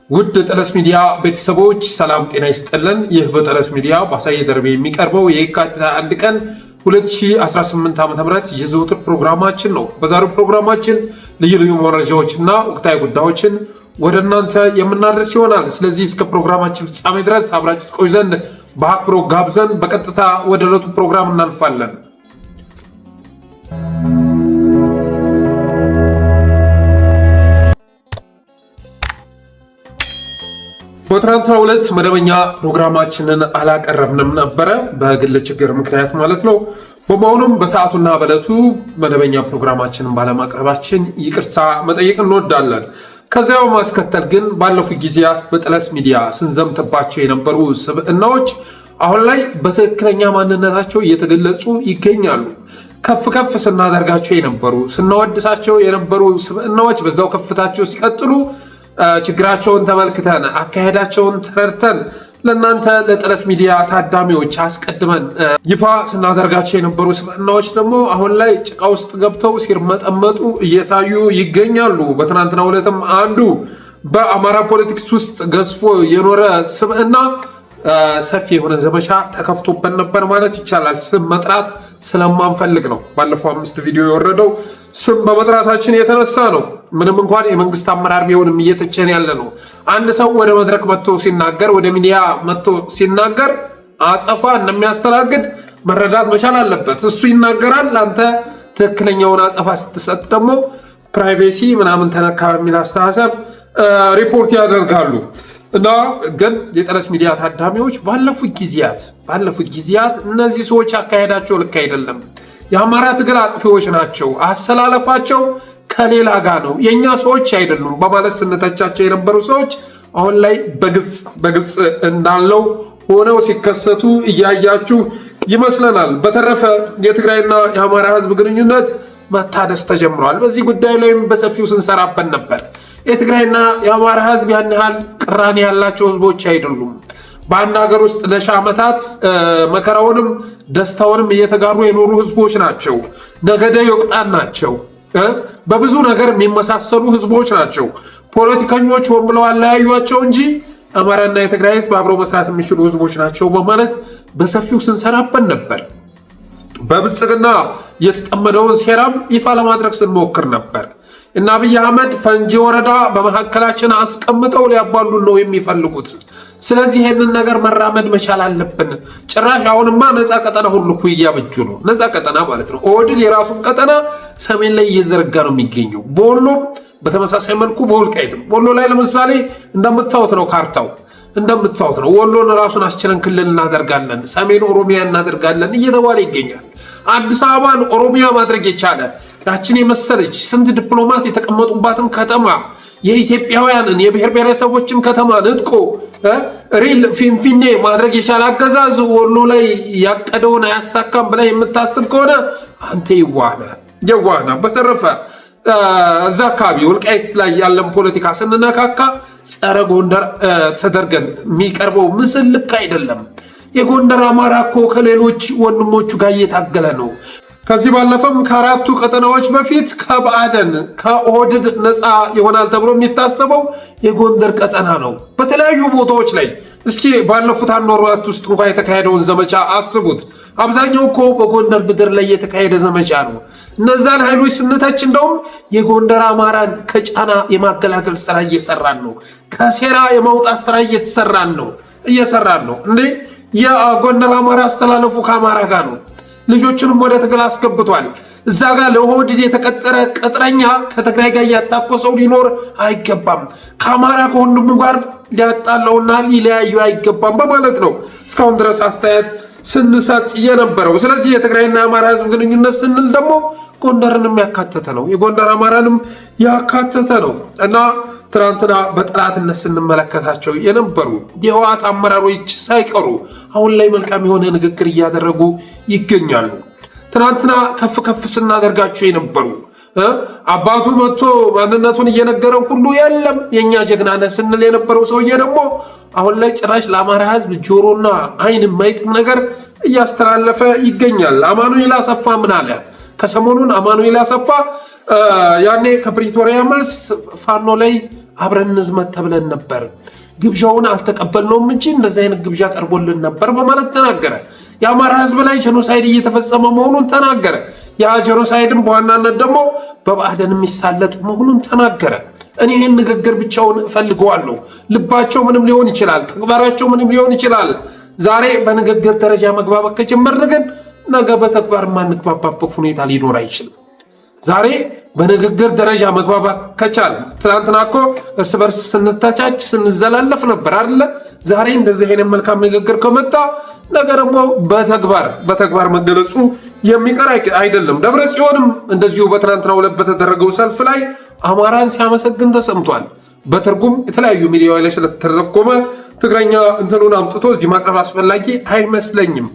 ውድ ጠለስ ሚዲያ ቤተሰቦች ሰላም ጤና ይስጥልን። ይህ በጠለስ ሚዲያ በአሳየ ደርቤ የሚቀርበው የካቲት 1 ቀን 2018 ዓ.ም የዘወትር ፕሮግራማችን ነው። በዛሬው ፕሮግራማችን ልዩ ልዩ መረጃዎችና ወቅታዊ ጉዳዮችን ወደ እናንተ የምናደርስ ይሆናል። ስለዚህ እስከ ፕሮግራማችን ፍጻሜ ድረስ አብራችሁት ቆዩ ዘንድ በአክብሮት ጋብዘን በቀጥታ ወደ ዕለቱ ፕሮግራም እናልፋለን። በትናንትናው ዕለት መደበኛ ፕሮግራማችንን አላቀረብንም ነበረ፣ በግል ችግር ምክንያት ማለት ነው። በመሆኑም በሰዓቱና በዕለቱ መደበኛ ፕሮግራማችንን ባለማቅረባችን ይቅርታ መጠየቅ እንወዳለን። ከዚያው ማስከተል ግን ባለፉት ጊዜያት በጠለስ ሚዲያ ስንዘምትባቸው የነበሩ ስብዕናዎች አሁን ላይ በትክክለኛ ማንነታቸው እየተገለጹ ይገኛሉ። ከፍ ከፍ ስናደርጋቸው የነበሩ ስናወድሳቸው የነበሩ ስብዕናዎች በዛው ከፍታቸው ሲቀጥሉ ችግራቸውን ተመልክተን አካሄዳቸውን ተረድተን ለእናንተ ለጠለስ ሚዲያ ታዳሚዎች አስቀድመን ይፋ ስናደርጋቸው የነበሩ ስብዕናዎች ደግሞ አሁን ላይ ጭቃ ውስጥ ገብተው ሲርመጠመጡ እየታዩ ይገኛሉ። በትናንትናው ዕለትም አንዱ በአማራ ፖለቲክስ ውስጥ ገዝፎ የኖረ ስብዕና ሰፊ የሆነ ዘመቻ ተከፍቶበት ነበር ማለት ይቻላል። ስም መጥራት ስለማንፈልግ ነው ባለፈው 5 ቪዲዮ የወረደው ስም በመጥራታችን የተነሳ ነው። ምንም እንኳን የመንግስት አመራር ቢሆንም እየተቸን ያለ ነው። አንድ ሰው ወደ መድረክ መጥቶ ሲናገር፣ ወደ ሚዲያ መጥቶ ሲናገር አጸፋ እንደሚያስተናግድ መረዳት መቻል አለበት። እሱ ይናገራል፣ አንተ ትክክለኛውን አጸፋ ስትሰጥ ደግሞ ፕራይቬሲ ምናምን ተነካ በሚል አስተሳሰብ ሪፖርት ያደርጋሉ። እና ግን የጠለስ ሚዲያ ታዳሚዎች ባለፉት ጊዜያት እነዚህ ሰዎች አካሄዳቸው ልክ አይደለም፣ የአማራ ትግል አጥፊዎች ናቸው፣ አሰላለፋቸው ከሌላ ጋር ነው፣ የእኛ ሰዎች አይደሉም በማለት ስንተቻቸው የነበሩ ሰዎች አሁን ላይ በግልጽ እንዳለው ሆነው ሲከሰቱ እያያችሁ ይመስለናል። በተረፈ የትግራይና የአማራ ህዝብ ግንኙነት መታደስ ተጀምሯል። በዚህ ጉዳይ ላይም በሰፊው ስንሰራበት ነበር። የትግራይና የአማራ ህዝብ ያን ያህል ቅራኔ ያላቸው ህዝቦች አይደሉም። በአንድ ሀገር ውስጥ ለ1000 ዓመታት መከራውንም ደስታውንም እየተጋሩ የኖሩ ህዝቦች ናቸው። ነገደ ዮቅጣን ናቸው። በብዙ ነገር የሚመሳሰሉ ህዝቦች ናቸው። ፖለቲከኞች ሆን ብለው አለያዩቸው እንጂ አማራና የትግራይ ህዝብ አብረው መስራት የሚችሉ ህዝቦች ናቸው በማለት በሰፊው ስንሰራበት ነበር። በብልጽግና የተጠመደውን ሴራም ይፋ ለማድረግ ስንሞክር ነበር። እና አብይ አህመድ ፈንጂ ወረዳ በመካከላችን አስቀምጠው ሊያባሉን ነው የሚፈልጉት። ስለዚህ ይህንን ነገር መራመድ መቻል አለብን። ጭራሽ አሁንማ ነፃ ቀጠና ሁሉ እኮ እያበጁ ነው። ነፃ ቀጠና ማለት ነው ኦህዴድ የራሱን ቀጠና ሰሜን ላይ እየዘረጋ ነው የሚገኘው። በወሎም በተመሳሳይ መልኩ በወልቃይትም ወሎ ላይ ለምሳሌ እንደምታዩት ነው ካርታው እንደምታዩት ነው። ወሎን ራሱን አስችለን ክልል እናደርጋለን፣ ሰሜን ኦሮሚያ እናደርጋለን እየተባለ ይገኛል። አዲስ አበባን ኦሮሚያ ማድረግ የቻለ ያችን የመሰለች ስንት ዲፕሎማት የተቀመጡባትን ከተማ የኢትዮጵያውያንን የብሔር ብሔረሰቦችን ከተማ ንጥቆ ሪል ፊንፊኔ ማድረግ የቻለ አገዛዝ ወሎ ላይ ያቀደውን አያሳካም ብላ የምታስብ ከሆነ አንተ የዋህና። በተረፈ እዛ አካባቢ ወልቃይት ላይ ያለን ፖለቲካ ስንነካካ ጸረ ጎንደር ተደርገን የሚቀርበው ምስል ልክ አይደለም። የጎንደር አማራ እኮ ከሌሎች ወንድሞቹ ጋር እየታገለ ነው። ከዚህ ባለፈም ከአራቱ ቀጠናዎች በፊት ከብአዴን ከኦህዴድ ነፃ ይሆናል ተብሎ የሚታሰበው የጎንደር ቀጠና ነው። በተለያዩ ቦታዎች ላይ እስኪ ባለፉት 1 ወራት ውስጥ እንኳን የተካሄደውን ዘመቻ አስቡት። አብዛኛው እኮ በጎንደር ምድር ላይ የተካሄደ ዘመቻ ነው። እነዛን ኃይሎች ስንተች እንደውም የጎንደር አማራን ከጫና የማገላገል ስራ እየሰራን ነው። ከሴራ የማውጣት ስራ እየሰራን ነው። እንዴ የጎንደር አማራ አስተላለፉ ከአማራ ጋር ነው። ልጆቹንም ወደ ትግል አስገብቷል። እዛ ጋር ለኦህዴድ የተቀጠረ ቅጥረኛ ከትግራይ ጋር እያታኮሰው ሊኖር አይገባም። ከአማራ ከወንድሙ ጋር ሊያጣላውና ሊለያዩ አይገባም በማለት ነው እስካሁን ድረስ አስተያየት ስንሰጥ የነበረው። ስለዚህ የትግራይና የአማራ ህዝብ ግንኙነት ስንል ደግሞ ጎንደርንም ያካተተ ነው፣ የጎንደር አማራንም ያካተተ ነው እና ትናንትና በጠላትነት ስንመለከታቸው የነበሩ የህወሓት አመራሮች ሳይቀሩ አሁን ላይ መልካም የሆነ ንግግር እያደረጉ ይገኛሉ። ትናንትና ከፍ ስናደርጋቸው የነበሩ አባቱ መጥቶ ማንነቱን እየነገረን ሁሉ የለም የኛ ጀግናነት ስንል የነበረው ሰውዬ ደግሞ አሁን ላይ ጭራሽ ለአማራ ህዝብ ጆሮና አይን የማይጥም ነገር እያስተላለፈ ይገኛል። አማኑኤል አሰፋ ምን አለ? ከሰሞኑን አማኑኤል አሰፋ ያኔ ከፕሪቶሪያ መልስ ፋኖ ላይ አብረን እንዝመት ተብለን ነበር፣ ግብዣውን አልተቀበልነውም እንጂ እንደዚህ አይነት ግብዣ ቀርቦልን ነበር በማለት ተናገረ። የአማራ ህዝብ ላይ ጄኖሳይድ እየተፈጸመ መሆኑን ተናገረ። ያ ጄኖሳይድም በዋናነት ደግሞ በባዕደን የሚሳለጥ መሆኑን ተናገረ። እኔ ይህን ንግግር ብቻውን እፈልገዋለሁ። ልባቸው ምንም ሊሆን ይችላል፣ ተግባራቸው ምንም ሊሆን ይችላል። ዛሬ በንግግር ደረጃ መግባባት ከጀመርን ግን ነገ በተግባር የማንግባባበት ሁኔታ ሊኖር አይችልም። ዛሬ በንግግር ደረጃ መግባባት ከቻል፣ ትናንትና እኮ እርስ በርስ ስንተቻች ስንዘላለፍ ነበር አይደለ? ዛሬ እንደዚህ አይነት መልካም ንግግር ከመጣ ነገ ደግሞ በተግባር መገለጹ የሚቀር አይደለም። ደብረ ጽዮንም እንደዚሁ በትናንትናው ዕለት በተደረገው ሰልፍ ላይ አማራን ሲያመሰግን ተሰምቷል። በትርጉም የተለያዩ ሚዲያዎች ላይ ስለተተረጎመ ትግረኛ እንትኑን አምጥቶ እዚህ ማቅረብ አስፈላጊ አይመስለኝም።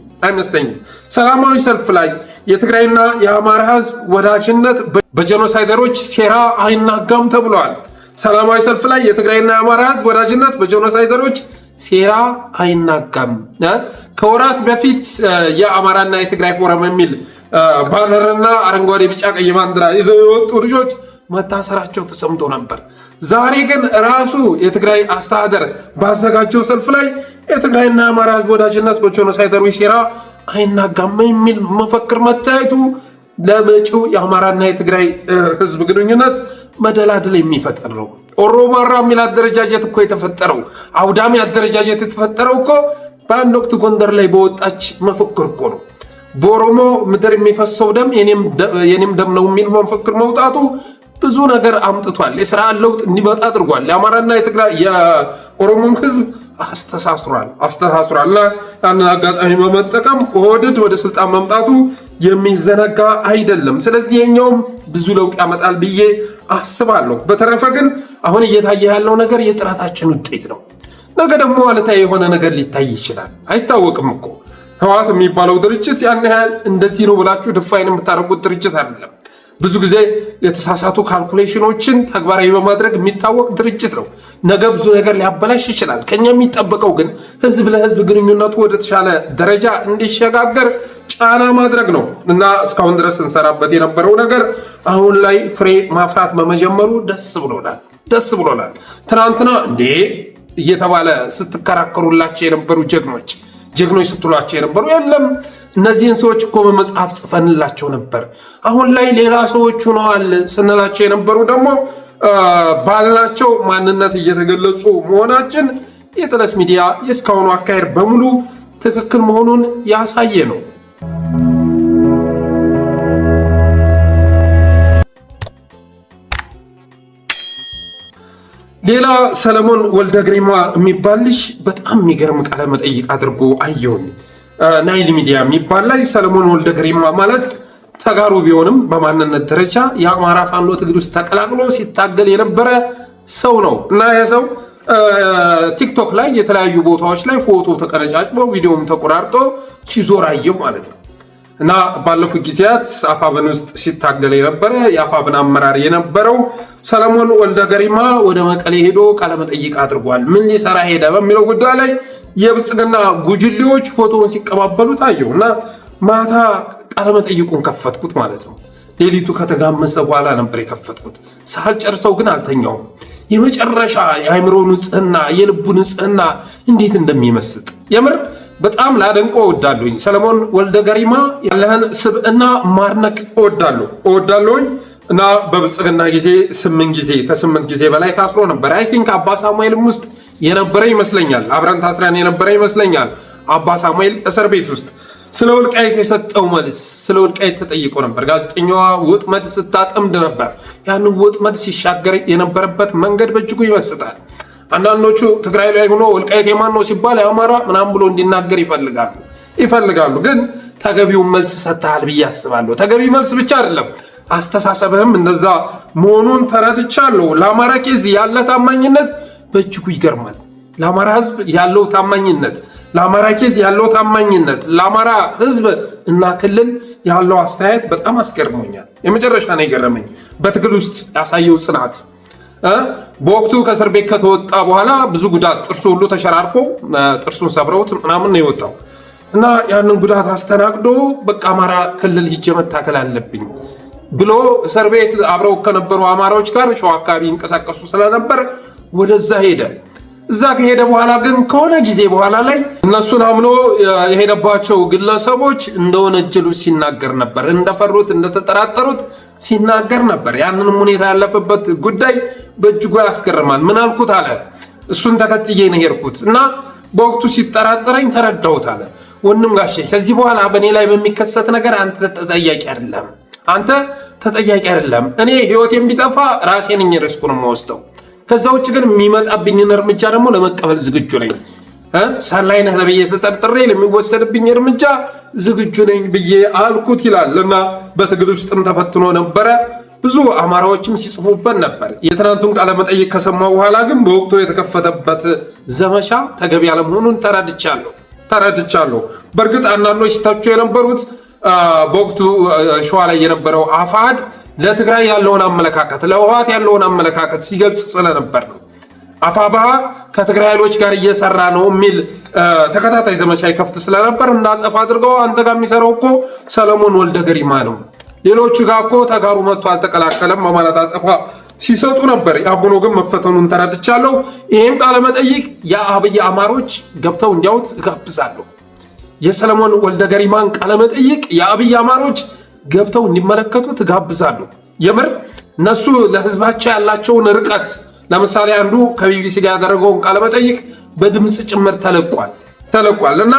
ሰላማዊ ሰልፍ ላይ የትግራይና የአማራ ህዝብ ወዳጅነት በጄኖሳይደሮች ሴራ አይናጋም ተብሏል። ሰላማዊ ሰልፍ ላይ የትግራይና የአማራ ህዝብ ወዳጅነት በጄኖሳይደሮች ሴራ አይናጋም። ከወራት በፊት የአማራና የትግራይ ፎረም የሚል ባነርና አረንጓዴ፣ ቢጫ፣ ቀይ ባንዲራ ይዘው የወጡ ልጆች መታሰራቸው ተሰምቶ ነበር። ዛሬ ግን ራሱ የትግራይ አስተዳደር ባዘጋጀው ሰልፍ ላይ የትግራይና የአማራ ህዝብ ወዳጅነት በጄኖሳይደሮች ሴራ አይናጋም የሚል መፈክር መታየቱ ለመጪው የአማራና የትግራይ ህዝብ ግንኙነት መደላድል የሚፈጥር ነው። ኦሮማራ የሚል አደረጃጀት እኮ የተፈጠረው፣ አውዳሚ አደረጃጀት የተፈጠረው እኮ በአንድ ወቅት ጎንደር ላይ በወጣች መፈክር እኮ ነው። በኦሮሞ ምድር የሚፈሰው ደም የኔም ደም ነው የሚል መፈክር መውጣቱ ብዙ ነገር አምጥቷል። የስርዓት ለውጥ እንዲመጣ አድርጓል። የአማራና የኦሮሞን ህዝብ አስተሳስሯል እና ያንን አጋጣሚ በመጠቀም ኦህዴድ ወደ ስልጣን መምጣቱ የሚዘነጋ አይደለም። ስለዚህ የኛውም ብዙ ለውጥ ያመጣል ብዬ አስባለሁ። በተረፈ ግን አሁን እየታየ ያለው ነገር የጥረታችን ውጤት ነው። ነገ ደግሞ አለታዊ የሆነ ነገር ሊታይ ይችላል፣ አይታወቅም እኮ። ህወሓት የሚባለው ድርጅት ያን ያህል እንደዚህ ነው ብላችሁ ድፋይን የምታደርጉት ድርጅት አይደለም። ብዙ ጊዜ የተሳሳቱ ካልኩሌሽኖችን ተግባራዊ በማድረግ የሚታወቅ ድርጅት ነው። ነገ ብዙ ነገር ሊያበላሽ ይችላል። ከኛ የሚጠበቀው ግን ህዝብ ለህዝብ ግንኙነቱ ወደ ተሻለ ደረጃ እንዲሸጋገር ጫና ማድረግ ነው እና እስካሁን ድረስ እንሰራበት የነበረው ነገር አሁን ላይ ፍሬ ማፍራት በመጀመሩ ደስ ብሎናል። ትናንትና እንዴ እየተባለ ስትከራከሩላቸው የነበሩ ጀግኖች ስትሏቸው የነበሩ የለም እነዚህን ሰዎች እኮ በመጽሐፍ ጽፈንላቸው ነበር፣ አሁን ላይ ሌላ ሰዎች ሆነዋል ስንላቸው የነበሩ ደግሞ ባልናቸው ማንነት እየተገለጹ መሆናችን የጠለስ ሚዲያ የእስካሁኑ አካሄድ በሙሉ ትክክል መሆኑን ያሳየ ነው። ሌላ ሰለሞን ወልደ ግሪማ የሚባል ልጅ በጣም የሚገርም ቃለ መጠይቅ አድርጎ አየሁኝ። ናይል ሚዲያ የሚባል ላይ ሰለሞን ወልደ ግሪማ ማለት ተጋሩ ቢሆንም በማንነት ደረጃ የአማራ ፋኖ ትግል ውስጥ ተቀላቅሎ ሲታገል የነበረ ሰው ነው እና ይህ ሰው ቲክቶክ ላይ የተለያዩ ቦታዎች ላይ ፎቶ ተቀነጫጭቦ ቪዲዮም ተቆራርጦ ሲዞር አየው ማለት ነው። እና ባለፉት ጊዜያት አፋብን ውስጥ ሲታገል የነበረ የአፋብን አመራር የነበረው ሰለሞን ወልደ ገሪማ ወደ መቀሌ ሄዶ ቃለመጠይቅ አድርጓል። ምን ሊሰራ ሄደ በሚለው ጉዳይ ላይ የብልጽግና ጉጅሌዎች ፎቶውን ሲቀባበሉ ታየው እና ማታ ቃለመጠይቁን ከፈትኩት ማለት ነው። ሌሊቱ ከተጋመሰ በኋላ ነበር የከፈትኩት። ሳልጨርሰው ግን አልተኛውም። የመጨረሻ የአእምሮ ንጽህና፣ የልቡ ንጽህና እንዴት እንደሚመስጥ የምር በጣም ላደንቆ እወዳለሁኝ። ሰለሞን ወልደ ገሪማ ያለህን ስብዕና ማድነቅ እወዳለሁኝ እና በብልጽግና ጊዜ ከ8 ጊዜ በላይ ታስሮ ነበር። አይ ቲንክ አባ ሳሙኤልም ውስጥ የነበረ ይመስለኛል። አብረን ታስረን የነበረ ይመስለኛል። አባ ሳሙኤል እስር ቤት ውስጥ ስለ ወልቃይት የሰጠው መልስ፣ ስለ ወልቃይት ተጠይቆ ነበር። ጋዜጠኛዋ ወጥመድ ስታጠምድ ነበር። ያንን ወጥመድ ሲሻገር የነበረበት መንገድ በእጅጉ ይመስጣል። አንዳንዶቹ ትግራይ ላይ ሆኖ ወልቃይት የማን ነው ሲባል የአማራ ምናምን ብሎ እንዲናገር ይፈልጋሉ። ግን ተገቢውን መልስ ሰጥተሃል ብዬ አስባለሁ። ተገቢ መልስ ብቻ አይደለም፣ አስተሳሰብህም እንደዛ መሆኑን ተረድቻለሁ። ለአማራ ኬዝ ያለ ታማኝነት በእጅጉ ይገርማል። ለአማራ ህዝብ ያለው ታማኝነት፣ ለአማራ ኬዝ ያለው ታማኝነት፣ ለአማራ ህዝብ እና ክልል ያለው አስተያየት በጣም አስገርሞኛል። የመጨረሻ ነው የገረመኝ በትግል ውስጥ ያሳየው ጽናት። በወቅቱ ከእስር ቤት ከተወጣ በኋላ ብዙ ጉዳት፣ ጥርሱ ሁሉ ተሸራርፎ ጥርሱን ሰብረውት ምናምን ነው የወጣው እና ያንን ጉዳት አስተናግዶ በቃ አማራ ክልል ሂጄ መታከል አለብኝ ብሎ እስር ቤት አብረው ከነበሩ አማራዎች ጋር ሸዋ አካባቢ ይንቀሳቀሱ ስለነበር ወደዛ ሄደ። እዛ ከሄደ በኋላ ግን ከሆነ ጊዜ በኋላ ላይ እነሱን አምኖ የሄደባቸው ግለሰቦች እንደወነጀሉ ሲናገር ነበር። እንደፈሩት እንደተጠራጠሩት ሲናገር ነበር። ያንንም ሁኔታ ያለፈበት ጉዳይ በእጅጉ ያስገርማል። ምን አልኩት አለ፣ እሱን ተከትዬ ነው ሄድኩት እና በወቅቱ ሲጠራጠረኝ ተረዳሁት አለ። ወንድም ጋሼ ከዚህ በኋላ በእኔ ላይ በሚከሰት ነገር አንተ ተጠያቂ አይደለም። እኔ ህይወት የሚጠፋ ራሴ ነኝ ሪስኩን የምወስደው። ከዛ ውጭ ግን የሚመጣብኝን እርምጃ ደግሞ ለመቀበል ዝግጁ ነኝ። ሰላይ ነህ ተብዬ ተጠርጥሬ ለሚወሰድብኝ እርምጃ ዝግጁ ነኝ ብዬ አልኩት ይላል እና በትግል ውስጥም ተፈትኖ ነበረ። ብዙ አማራዎችም ሲጽፉበት ነበር። የትናንቱን ቃለ መጠይቅ ከሰማሁ በኋላ ግን በወቅቱ የተከፈተበት ዘመቻ ተገቢ ያለመሆኑን ተረድቻለሁ። በእርግጥ አንዳንዶች ሲታቹ የነበሩት በወቅቱ ሸዋ ላይ የነበረው አፋሕድ ለትግራይ ያለውን አመለካከት ለህወሓት ያለውን አመለካከት ሲገልጽ ስለነበር ነው። አፋብኃ ከትግራይ ኃይሎች ጋር እየሰራ ነው የሚል ተከታታይ ዘመቻ ይከፍት ስለነበር እንዳጸፋ አድርገው አንተ ጋር የሚሰራው እኮ ሰለሞን ወልደ ገሪማ ነው፣ ሌሎቹ ጋር እኮ ተጋሩ መጥቶ አልተቀላቀለም በማለት አጸፋ ሲሰጡ ነበር። ያሁኑ ግን መፈተኑን ተረድቻለሁ። ይህን ቃለ መጠይቅ የአብይ አማሮች ገብተው እንዲያዩት እጋብዛለሁ። የሰለሞን ወልደ ገሪማን ቃለ መጠይቅ የአብይ አማሮች ገብተው እንዲመለከቱት እጋብዛለሁ። የምር እነሱ ለህዝባቸው ያላቸውን ርቀት፣ ለምሳሌ አንዱ ከቢቢሲ ጋር ያደረገውን ቃለ መጠይቅ በድምፅ ጭምር ተለቋል እና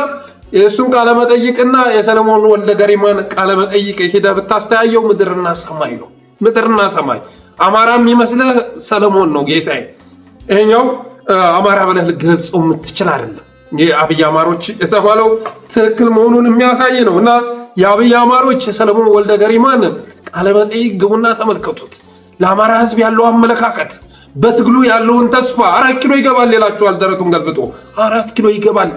የእሱን ቃለ መጠይቅና የሰለሞን ወልደ ገሪማን ቃለ መጠይቅ ሄደህ ብታስተያየው ምድርና ሰማይ ነው። ምድርና ሰማይ። አማራ የሚመስልህ ሰለሞን ነው ጌታዬ። ይሄኛው አማራ ብለህ ልትገልጸው የምትችል አይደለም። የአብይ አማሮች የተባለው ትክክል መሆኑን የሚያሳይ ነው እና የአብይ አማሮች የሰለሞን ወልደ ገሪማን ቃለ መጠይቅ ግቡና ተመልከቱት። ለአማራ ህዝብ ያለው አመለካከት፣ በትግሉ ያለውን ተስፋ 4 ኪሎ ይገባል ይላችኋል። ደረቱን ገልብጦ 4 ኪሎ ይገባል።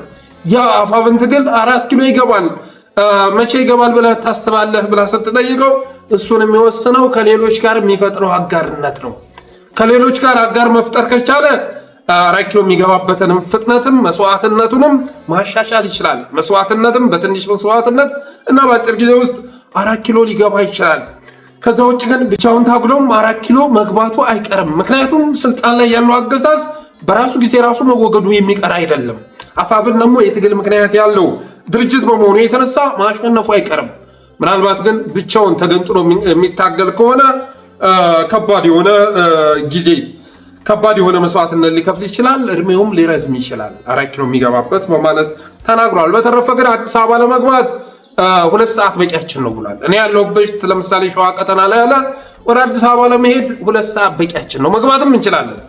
ያ አፋብን ትግል 4 ኪሎ ይገባል። መቼ ይገባል ብለህ ታስባለህ ብላ ስትጠይቀው እሱን የሚወስነው ከሌሎች ጋር የሚፈጥረው አጋርነት ነው። ከሌሎች ጋር አጋር መፍጠር ከቻለ 4 ኪሎ የሚገባበትንም ፍጥነትም መስዋዕትነቱንም ማሻሻል ይችላል። መስዋዕትነትም በትንሽ መስዋዕትነት እና በአጭር ጊዜ ውስጥ 4 ኪሎ ሊገባ ይችላል። ከዛ ውጭ ግን ብቻውን ታግሎም 4 ኪሎ መግባቱ አይቀርም። ምክንያቱም ስልጣን ላይ ያለው አገዛዝ በራሱ ጊዜ ራሱ መወገዱ የሚቀር አይደለም። አፋብን ደግሞ የትግል ምክንያት ያለው ድርጅት በመሆኑ የተነሳ ማሸነፉ አይቀርም። ምናልባት ግን ብቻውን ተገንጥሎ የሚታገል ከሆነ ከባድ የሆነ መስዋዕትነት ሊከፍል ይችላል። እድሜውም ሊረዝም ይችላል 4 ኪሎ የሚገባበት በማለት ተናግሯል። በተረፈ ግን አዲስ አበባ ለመግባት 2 ሰዓት በቂያችን ነው ብሏል። እኔ ያለሁበት ለምሳሌ ሸዋ ቀጠና ላይ ያለ ወደ አዲስ አበባ ለመሄድ 2 ሰዓት በቂያችን ነው። መግባትም እንችላለን።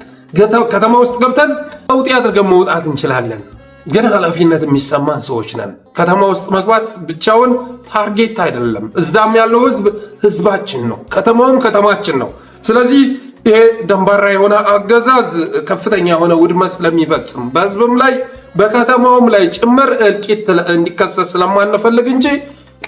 ከተማ ውስጥ ገብተን ውጤ አድርገን መውጣት እንችላለን። ግን ኃላፊነት የሚሰማን ሰዎች ነን። ከተማ ውስጥ መግባት ብቻውን ታርጌት አይደለም። እዛም ያለው ህዝብ ህዝባችን ነው፣ ከተማውም ከተማችን ነው። ስለዚህ ይሄ ደንባራ የሆነ አገዛዝ ከፍተኛ የሆነ ውድመት ስለሚፈጽም በህዝብም ላይ በከተማውም ላይ ጭምር እልቂት እንዲከሰት ስለማንፈልግ እንጂ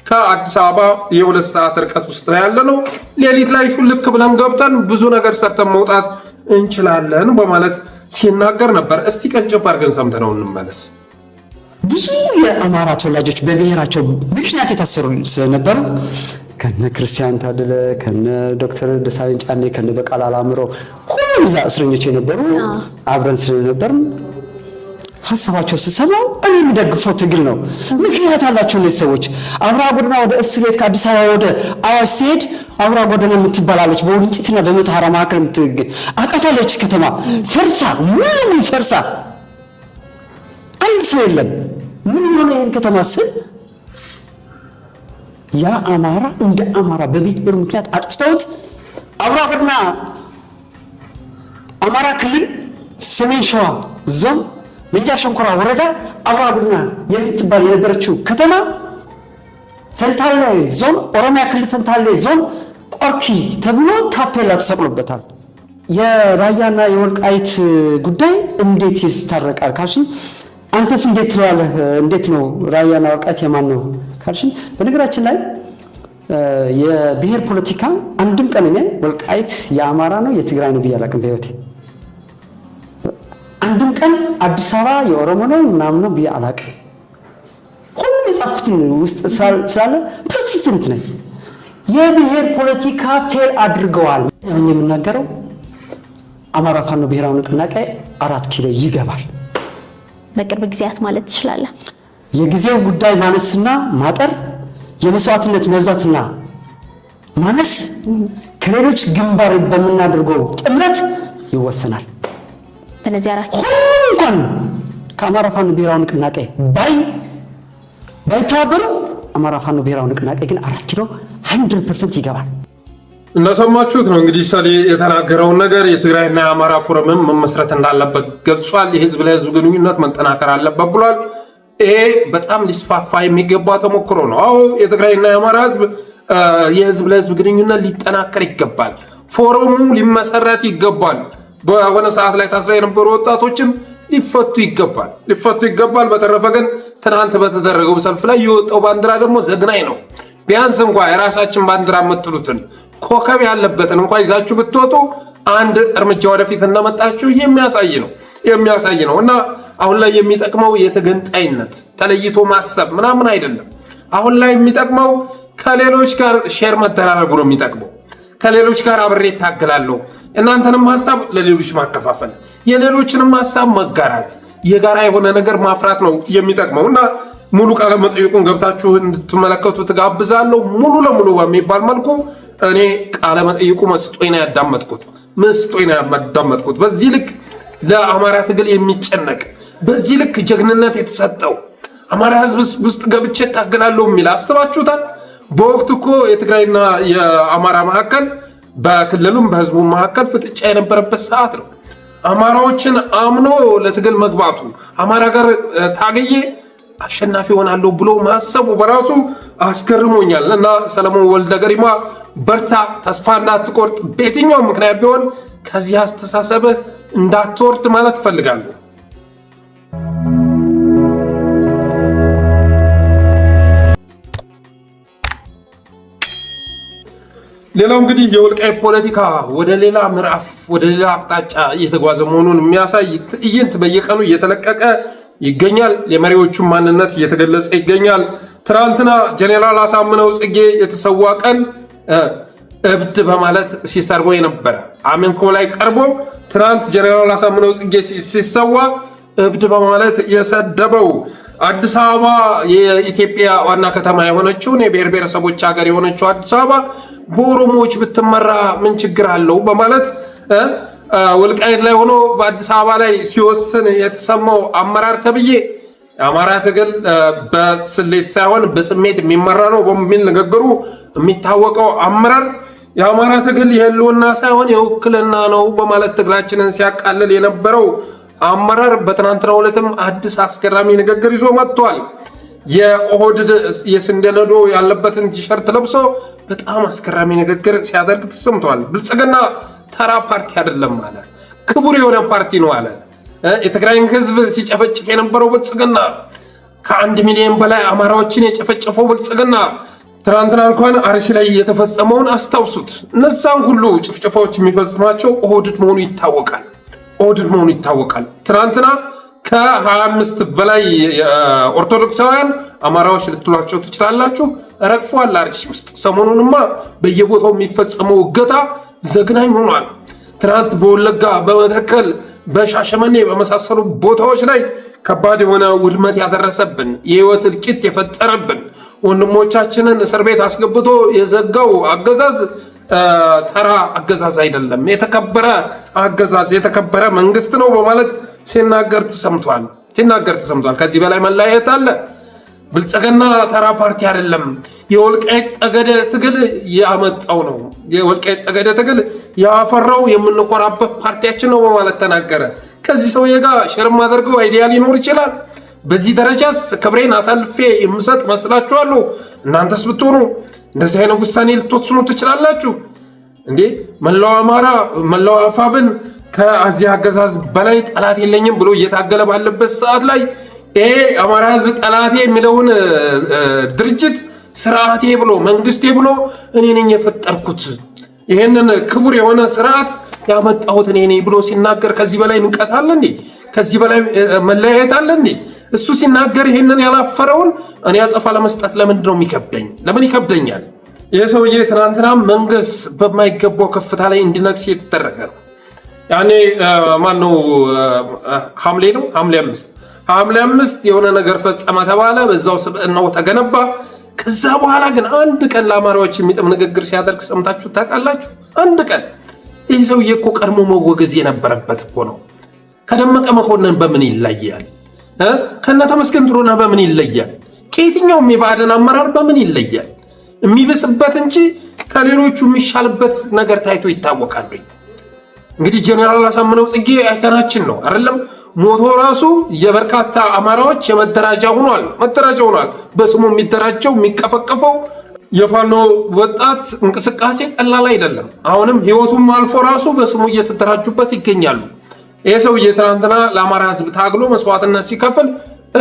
ከአዲስ አበባ የ2 ሰዓት ርቀት ውስጥ ነው ያለነው። ሌሊት ላይ ሹልክ ብለን ገብተን ብዙ ነገር ሰርተን መውጣት እንችላለን በማለት ሲናገር ነበር። እስቲ ቀንጨብ አድርገን ሰምተነው እንመለስ። ብዙ የአማራ ተወላጆች በብሔራቸው ምክንያት የታሰሩ ስለነበሩ ከነ ክርስቲያን ታደለ፣ ከነ ዶክተር ደሳለኝ ጫኔ፣ ከነ በቃል አላምሮ ሁሉም እዛ እስረኞች የነበሩ አብረን ስለነበር ሐሳባቸው ሲሰማው እኔ የምደግፈው ትግል ነው። ምክንያት አላቸው እነዚህ ሰዎች። አብራ ጎዳና ወደ እስር ቤት ከአዲስ አበባ ወደ አዋሽ ሲሄድ አብራ ጎዳና የምትባላለች በውልንጭትና በመተሐራ መካከል የምትገኝ አቃታለች ከተማ ፈርሳ ሙሉ ፈርሳ አንድ ሰው የለም። ምን ሆነ ይሄን ከተማ ስል ያ አማራ እንደ አማራ በብሔር ምክንያት አጥፍተውት አብራ ጎዳና አማራ ክልል ሰሜን ሸዋ ዞን ምንጃር ሸንኮራ ወረዳ አብራ ጎዳና የምትባል የነበረችው ከተማ ፈንታሌ ዞን ኦሮሚያ ክልል ፈንታሌ ዞን ቆርኪ ተብሎ ታፔላ ተሰቅሎበታል። የራያና የወልቃይት ጉዳይ እንዴት ይስታረቃል ካልሽኝ አንተስ እንዴት ትላለህ? እንዴት ነው ራያና ወልቃይት የማን ነው ካልሽኝ፣ በነገራችን ላይ የብሔር ፖለቲካ አንድም ቀን እኔ ወልቃይት የአማራ ነው የትግራይ ነው ብዬ አላውቅም በህይወቴ። አንድም ቀን አዲስ አበባ የኦሮሞ ነው ምናምን ነው ብዬ አላውቅም። ሁሉም የጻፍኩትን ውስጥ ስላለ ፐርሲስተንት ነኝ። የብሔር ፖለቲካ ፌል አድርገዋል። አሁን የምናገረው አማራ ፋኖ ብሔራዊ ንቅናቄ 4 ኪሎ ይገባል። በቅርብ ጊዜያት ማለት ትችላለህ? የጊዜው ጉዳይ ማነስና ማጠር፣ የመስዋዕትነት መብዛትና ማነስ ከሌሎች ግንባር በምናደርገው ጥምረት ይወሰናል። ስለዚህ 4 እንኳን ከአማራ ፋኖ ብሔራዊ ንቅናቄ ባይተባበሩ አማራ ፋኖ ብሔራዊ ንቅናቄ ግን 4 ኪሎ 100% ይገባል። እንደሰማችሁት ነው እንግዲህ ሰሌ የተናገረውን ነገር። የትግራይና የአማራ ፎረምም መመስረት እንዳለበት ገልጿል። የህዝብ ለህዝብ ግንኙነት መጠናከር አለበት ብሏል። ይሄ በጣም ሊስፋፋ የሚገባ ተሞክሮ ነው። አዎ የትግራይና የአማራ ህዝብ የህዝብ ለህዝብ ግንኙነት ሊጠናከር ይገባል። ፎረሙ ሊመሰረት ይገባል። በሆነ ሰዓት ላይ ታስረው የነበሩ ወጣቶችም ሊፈቱ ይገባል። በተረፈ ግን ትናንት በተደረገው ሰልፍ ላይ የወጣው ባንዲራ ደግሞ ዘግናኝ ነው። ቢያንስ እንኳ የራሳችን ባንዲራ የምትሉትን ኮከብ ያለበትን እንኳ ይዛችሁ ብትወጡ አንድ እርምጃ ወደፊት እንደመጣችሁ የሚያሳይ ነው እና አሁን ላይ የሚጠቅመው የተገንጣይነት ተለይቶ ማሰብ ምናምን አይደለም። አሁን ላይ የሚጠቅመው ከሌሎች ጋር ሼር መደራረጉ ነው የሚጠቅመው። ከሌሎች ጋር አብሬ እታገላለሁ፣ እናንተንም ሀሳብ ለሌሎች ማከፋፈል፣ የሌሎችንም ሀሳብ መጋራት፣ የጋራ የሆነ ነገር ማፍራት ነው የሚጠቅመው እና ሙሉ ቃለ መጠይቁን ገብታችሁ እንድትመለከቱ ትጋብዛለሁ። ሙሉ ለሙሉ በሚባል መልኩ እኔ ቃለ መጠይቁ መስጦኝ ነው ያዳመጥኩት። በዚህ ልክ ለአማራ ትግል የሚጨነቅ በዚህ ልክ ጀግንነት የተሰጠው አማራ ህዝብ ውስጥ ገብቼ እታገላለሁ የሚል አስባችሁታል? በወቅቱ እኮ የትግራይና የአማራ መካከል በክልሉም በህዝቡ መካከል ፍጥጫ የነበረበት ሰዓት ነው። አማራዎችን አምኖ ለትግል መግባቱ አማራ ጋር ታገዬ አሸናፊ ሆናለሁ ብሎ ማሰቡ በራሱ አስገርሞኛል እና ሰለሞን ወልደ ገሪማ በርታ፣ ተስፋ እንዳትቆርጥ፣ በየትኛው ምክንያት ቢሆን ከዚህ አስተሳሰብህ እንዳትወርድ ማለት እፈልጋለሁ። ሌላው እንግዲህ የወልቃይት ፖለቲካ ወደ ሌላ ምዕራፍ ወደ ሌላ አቅጣጫ እየተጓዘ መሆኑን የሚያሳይ ትዕይንት በየቀኑ እየተለቀቀ ይገኛል። የመሪዎቹን ማንነት እየተገለጸ ይገኛል። ትናንትና ጀኔራል አሳምነው ጽጌ የተሰዋ ቀን እብድ በማለት ሲሰርበው የነበረ አሜንኮ ላይ ቀርቦ ትናንት ጀኔራል አሳምነው ጽጌ ሲሰዋ እብድ በማለት የሰደበው አዲስ አበባ የኢትዮጵያ ዋና ከተማ የሆነችውን የብሔር ብሔረሰቦች ሀገር የሆነችው አዲስ አበባ በኦሮሞዎች ብትመራ ምን ችግር አለው በማለት ወልቃይት ላይ ሆኖ በአዲስ አበባ ላይ ሲወስን የተሰማው አመራር ተብዬ የአማራ ትግል በስሌት ሳይሆን በስሜት የሚመራ ነው በሚል ንግግሩ የሚታወቀው አመራር የአማራ ትግል የህልውና ሳይሆን የውክልና ነው በማለት ትግላችንን ሲያቃልል የነበረው አመራር በትናንትናው ዕለትም አዲስ አስገራሚ ንግግር ይዞ መጥቷል። የኦህዴድ የስንዴ ነዶ ያለበትን ቲሸርት ለብሶ በጣም አስገራሚ ንግግር ሲያደርግ ተሰምቷል። ብልጽግና ተራ ፓርቲ አይደለም አለ፣ ክቡር የሆነ ፓርቲ ነው አለ። የትግራይን ህዝብ ሲጨፈጭፍ የነበረው ብልጽግና፣ ከ1 ሚሊዮን በላይ አማራዎችን የጨፈጨፈው ብልጽግና፣ ትናንትና እንኳን አርሲ ላይ የተፈጸመውን አስታውሱት። እነዛን ሁሉ ጭፍጨፋዎች የሚፈጽማቸው ኦህዴድ መሆኑ ይታወቃል። ትናንትና ከ25 በላይ ኦርቶዶክሳውያን አማራዎች ልትሏቸው ትችላላችሁ ረግፈዋል አርሲ ውስጥ። ሰሞኑንማ በየቦታው የሚፈጸመው እገታ ዘግናኝ ሆኗል። ትናንት በወለጋ፣ በመተከል፣ በሻሸመኔ በመሳሰሉ ቦታዎች ላይ ከባድ የሆነ ውድመት ያደረሰብን የህይወት እልቂት የፈጠረብን ወንድሞቻችንን እስር ቤት አስገብቶ የዘጋው አገዛዝ ተራ አገዛዝ አይደለም፣ የተከበረ አገዛዝ የተከበረ መንግስት ነው በማለት ሲናገር ተሰምቷል። ከዚህ በላይ መለያየት አለ? ብልጽግና ተራ ፓርቲ አይደለም፣ የወልቃይት ጠገዴ ትግል ያመጣው ነው፣ የወልቃይት ጠገዴ ትግል ያፈራው የምንኮራበት ፓርቲያችን ነው በማለት ተናገረ። ከዚህ ሰውዬ ጋር ሼር ማድረገው አይዲያ ሊኖር ይችላል። በዚህ ደረጃስ ክብሬን አሳልፌ የምሰጥ መስላችኋለሁ? እናንተስ ብትሆኑ እንደዚህ አይነት ውሳኔ ልትወስኑ ትችላላችሁ እንዴ? መላው አማራ መላው አፋብን ከዚህ አገዛዝ በላይ ጠላት የለኝም ብሎ እየታገለ ባለበት ሰዓት ላይ ይሄ አማራ ህዝብ ጠላቴ የሚለውን ድርጅት ስርዓቴ ብሎ መንግስቴ ብሎ እኔ ነኝ የፈጠርኩት ይሄንን ክቡር የሆነ ስርዓት ያመጣሁት እኔ ነኝ ብሎ ሲናገር ከዚህ በላይ ንቀት አለ እንዴ? ከዚህ በላይ መለያየት አለ እንዴ? እሱ ሲናገር ይሄንን ያላፈረውን እኔ አጸፋ ለመስጠት ለምንድን ነው የሚከብደኝ? ለምን ይከብደኛል? ይህ ሰውዬ ትናንትና መንግስት በማይገባው ከፍታ ላይ እንዲነግስ የተደረገ ነው። ያኔ ማነው ሐምሌ 5 የሆነ ነገር ፈጸመ ተባለ። በዛው ስብዕናው ተገነባ። ከዛ በኋላ ግን አንድ ቀን ለአማራዎች የሚጥም ንግግር ሲያደርግ ሰምታችሁ ታውቃላችሁ? አንድ ቀን። ይህ ሰውዬ እኮ ቀድሞ መወገዝ የነበረበት እኮ ነው። ከደመቀ መኮንን በምን ይለያል? ከነ ተመስገን ጥሩነህ በምን ይለያል? ከየትኛውም የብአዴን አመራር በምን ይለያል? የሚብስበት እንጂ ከሌሎቹ የሚሻልበት ነገር ታይቶ ይታወቃል። እንግዲህ ጄኔራል አሳምነው ጽጌ አይተናችን ነው አይደለም? ሞቶ ራሱ የበርካታ አማራዎች የመደራጃ ሆኗል። በስሙ የሚደራጀው የሚቀፈቀፈው የፋኖ ወጣት እንቅስቃሴ ቀላል አይደለም። አሁንም ህይወቱም አልፎ ራሱ በስሙ እየተደራጁበት ይገኛሉ። ይህ ሰውዬ ትናንትና ለአማራ ህዝብ ታግሎ መስዋዕትነት ሲከፍል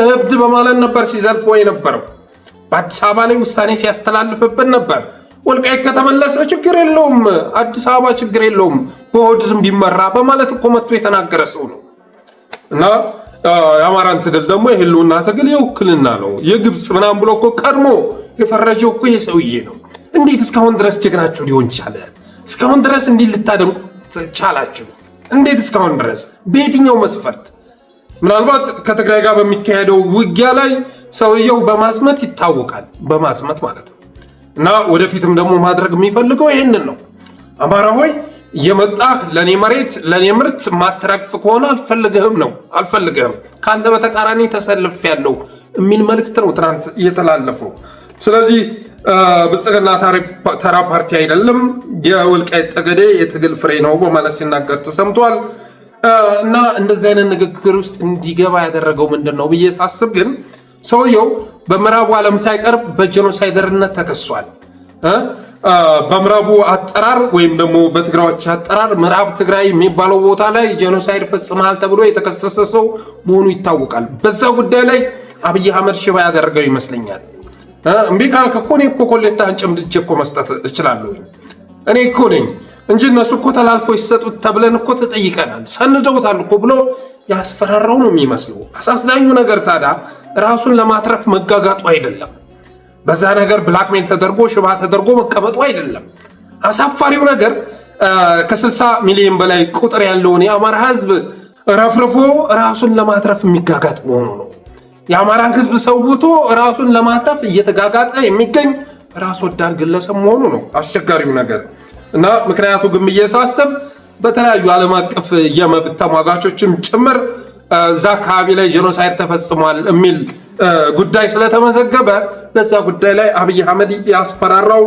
እብድ በማለት ነበር ሲዘልፎ የነበረው። በአዲስ አበባ ላይ ውሳኔ ሲያስተላልፍብን ነበር። ወልቃይት ከተመለሰ ችግር የለውም፣ አዲስ አበባ ችግር የለውም፣ በኦህዴድም ቢመራ በማለት እኮ መጥቶ የተናገረ ሰው ነው። እና የአማራን ትግል ደግሞ የህልውና ትግል የውክልና ነው የግብፅ ምናምን ብሎ እኮ ቀድሞ የፈረጀው እኮ የሰውዬ ነው። እንዴት እስካሁን ድረስ ጀግናችሁ ሊሆን ቻለ? እስካሁን ድረስ እንዲህ ልታደንቁ ቻላችሁ? እንዴት እስካሁን ድረስ በየትኛው መስፈርት? ምናልባት ከትግራይ ጋር በሚካሄደው ውጊያ ላይ ሰውየው በማስመት ይታወቃል፣ በማስመት ማለት ነው። እና ወደፊትም ደግሞ ማድረግ የሚፈልገው ይህንን ነው። አማራ ሆይ የመጣህ ለኔ መሬት ለኔ ምርት ማትረግፍ ከሆነ አልፈልግህም፣ ከአንተ በተቃራኒ ተሰልፍ ያለው የሚል መልእክት ነው ትናንት እየተላለፈው። ስለዚህ ብልጽግና ተራ ፓርቲ አይደለም፣ የወልቃይት ጠገዴ የትግል ፍሬ ነው በማለት ሲናገር ተሰምቷል። እና እንደዚህ አይነት ንግግር ውስጥ እንዲገባ ያደረገው ምንድን ነው ብዬ ሳስብ ግን ሰውየው በምዕራቡ ዓለም ሳይቀርብ በጄኖሳይደርነት ተከሷል። በምዕራቡ አጠራር ወይም ደግሞ በትግራዮች አጠራር ምዕራብ ትግራይ የሚባለው ቦታ ላይ ጄኖሳይድ ፈጽመሃል ተብሎ የተከሰሰ ሰው መሆኑ ይታወቃል። በዛ ጉዳይ ላይ አብይ አህመድ ሽባ ያደረገው ይመስለኛል። እምቢ ካልክ እኮ እኔ እኮ ኮሌታህን ጭምድጄ እኮ መስጠት እችላለሁ እኔ እኮ ነኝ እንጂ እነሱ እኮ ተላልፈው ይሰጡት ተብለን እኮ ተጠይቀናል፣ ሰንደውታል እኮ ብሎ ያስፈራራው ነው የሚመስለው። አሳዛኙ ነገር ታዲያ ራሱን ለማትረፍ መጋጋጡ አይደለም፣ በዛ ነገር ብላክሜል ተደርጎ ሽባ ተደርጎ መቀመጡ አይደለም። አሳፋሪው ነገር ከ60 ሚሊዮን በላይ ቁጥር ያለውን የአማራ ህዝብ ረፍርፎ ራሱን ለማትረፍ የሚጋጋጥ መሆኑ ነው። የአማራን ህዝብ ሰውቶ ራሱን ለማትረፍ እየተጋጋጠ የሚገኝ ራስ ወዳድ ግለሰብ መሆኑ ነው አስቸጋሪው ነገር። እና ምክንያቱ ግን እየሳሰብ በተለያዩ ዓለም አቀፍ የመብት ተሟጋቾችም ጭምር እዛ አካባቢ ላይ ጄኖሳይድ ተፈጽሟል የሚል ጉዳይ ስለተመዘገበ በዛ ጉዳይ ላይ አብይ አህመድ ያስፈራራው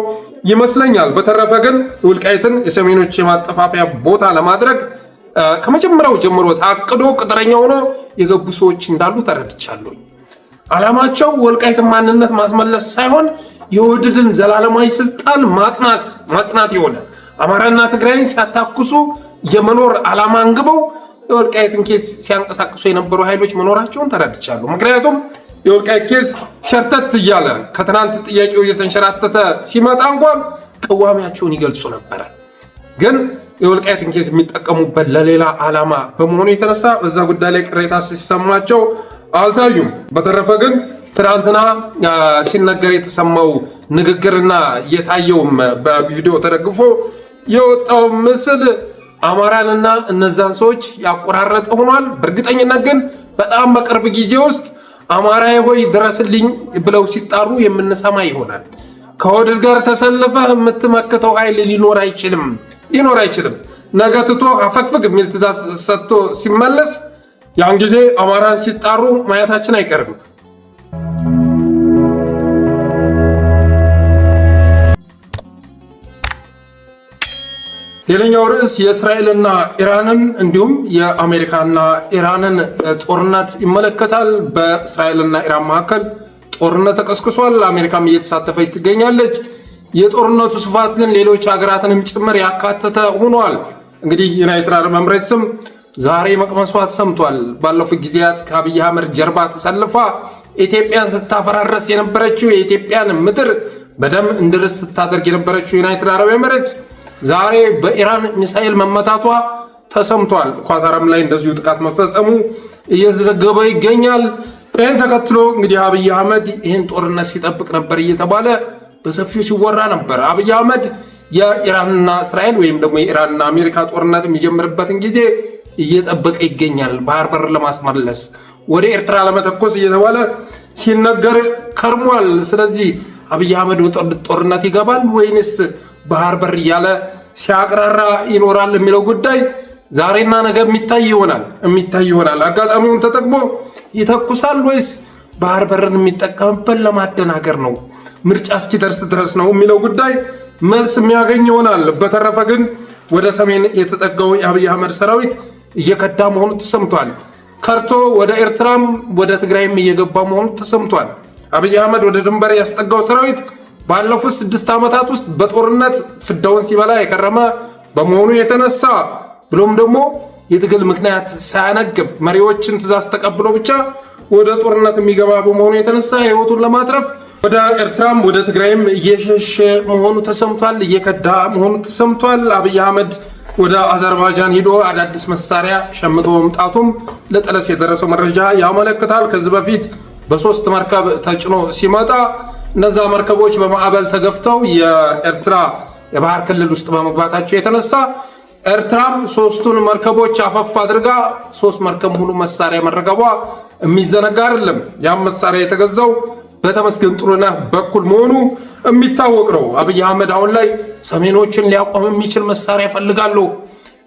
ይመስለኛል። በተረፈ ግን ወልቃይትን የሰሜኖች የማጠፋፊያ ቦታ ለማድረግ ከመጀመሪያው ጀምሮ ታቅዶ ቅጥረኛ ሆኖ የገቡ ሰዎች እንዳሉ ተረድቻለሁ። ዓላማቸው ወልቃይትን ማንነት ማስመለስ ሳይሆን የኦህዴድን ዘላለማዊ ስልጣን ማጽናት የሆነ አማራና ትግራይን ሲያታኩሱ የመኖር ዓላማ አንግበው የወልቃይትን ኬስ ሲያንቀሳቅሱ የነበሩ ኃይሎች መኖራቸውን ተረድቻለሁ። ምክንያቱም የወልቃይት ኬስ ሸርተት እያለ ከትናንት ጥያቄው እየተንሸራተተ ሲመጣ እንኳን ቅዋሚያቸውን ይገልጹ ነበረ። ግን የወልቃይትን ኬስ የሚጠቀሙበት ለሌላ ዓላማ በመሆኑ የተነሳ በዛ ጉዳይ ላይ ቅሬታ ሲሰማቸው አልታዩም። በተረፈ ግን ትናንትና ሲነገር የተሰማው ንግግርና የታየውም በቪዲዮ ተደግፎ የወጣው ምስል አማራንና እነዛን ሰዎች ያቆራረጠ ሆኗል። በእርግጠኝነት ግን በጣም በቅርብ ጊዜ ውስጥ አማራ ሆይ ድረስልኝ ብለው ሲጣሩ የምንሰማ ይሆናል። ከኦህዴድ ጋር ተሰልፈህ የምትመክተው ኃይል ሊኖር አይችልም። ነገ ትቶ አፈግፍግ የሚል ትእዛዝ ሰጥቶ ሲመለስ ያን ጊዜ አማራን ሲጣሩ ማየታችን አይቀርም። ሌላኛው ርዕስ የእስራኤልና ኢራንን እንዲሁም የአሜሪካና ኢራንን ጦርነት ይመለከታል። በእስራኤልና ኢራን መካከል ጦርነት ተቀስቅሷል። አሜሪካም እየተሳተፈች ትገኛለች። የጦርነቱ ስፋት ግን ሌሎች ሀገራትንም ጭምር ያካተተ ሆኗል። እንግዲህ ዩናይትድ አረብ ኤምሬትስም ዛሬ መቅመሷ ተሰምቷል። ባለፉት ጊዜያት ከአብይ አህመድ ጀርባ ተሰልፋ ኢትዮጵያን ስታፈራረስ የነበረችው የኢትዮጵያን ምድር በደም እንድርስ ስታደርግ የነበረችው ዩናይትድ አረብ ኤምሬትስ ዛሬ በኢራን ሚሳኤል መመታቷ ተሰምቷል። ኳታርም ላይ እንደዚሁ ጥቃት መፈጸሙ እየተዘገበ ይገኛል። ይህን ተከትሎ እንግዲህ አብይ አህመድ ይህን ጦርነት ሲጠብቅ ነበር እየተባለ በሰፊው ሲወራ ነበር። አብይ አህመድ የኢራንና እስራኤል ወይም ደግሞ የኢራንና አሜሪካ ጦርነት የሚጀምርበትን ጊዜ እየጠበቀ ይገኛል። ባህር በር ለማስመለስ ወደ ኤርትራ ለመተኮስ እየተባለ ሲነገር ከርሟል። ስለዚህ አብይ አህመድ ጦርነት ይገባል ወይንስ ባህር በር እያለ ሲያቅራራ ይኖራል የሚለው ጉዳይ ዛሬና ነገ የሚታይ ይሆናል። አጋጣሚውን ተጠቅሞ ይተኩሳል ወይስ ባህር በርን የሚጠቀምበት ለማደናገር ነው፣ ምርጫ እስኪደርስ ድረስ ነው የሚለው ጉዳይ መልስ የሚያገኝ ይሆናል። በተረፈ ግን ወደ ሰሜን የተጠጋው የአብይ አህመድ ሰራዊት እየከዳ መሆኑ ተሰምቷል። ከርቶ ወደ ኤርትራም ወደ ትግራይም እየገባ መሆኑ ተሰምቷል። አብይ አህመድ ወደ ድንበር ያስጠጋው ሰራዊት ባለፉት 6 ዓመታት ውስጥ በጦርነት ፍዳውን ሲበላ የከረመ በመሆኑ የተነሳ ብሎም ደግሞ የትግል ምክንያት ሳያነግብ መሪዎችን ትእዛዝ ተቀብሎ ብቻ ወደ ጦርነት የሚገባ በመሆኑ የተነሳ ህይወቱን ለማትረፍ ወደ ኤርትራም ወደ ትግራይም እየሸሸ መሆኑ ተሰምቷል። እየከዳ መሆኑ ተሰምቷል። አብይ አህመድ ወደ አዘርባይጃን ሄዶ አዳዲስ መሳሪያ ሸምቶ መምጣቱም ለጠለስ የደረሰው መረጃ ያመለክታል። ከዚህ በፊት በ3 መርከብ ተጭኖ ሲመጣ እነዛ መርከቦች በማዕበል ተገፍተው የኤርትራ የባህር ክልል ውስጥ በመግባታቸው የተነሳ ኤርትራም 3ቱን መርከቦች አፈፍ አድርጋ 3 መርከብ ሙሉ መሳሪያ መረከቧ የሚዘነጋ አይደለም። ያም መሳሪያ የተገዛው በተመስገን ጥሩነህ በኩል መሆኑ የሚታወቅ ነው። አብይ አህመድ አሁን ላይ ሰሜኖችን ሊያቆም የሚችል መሳሪያ እፈልጋለሁ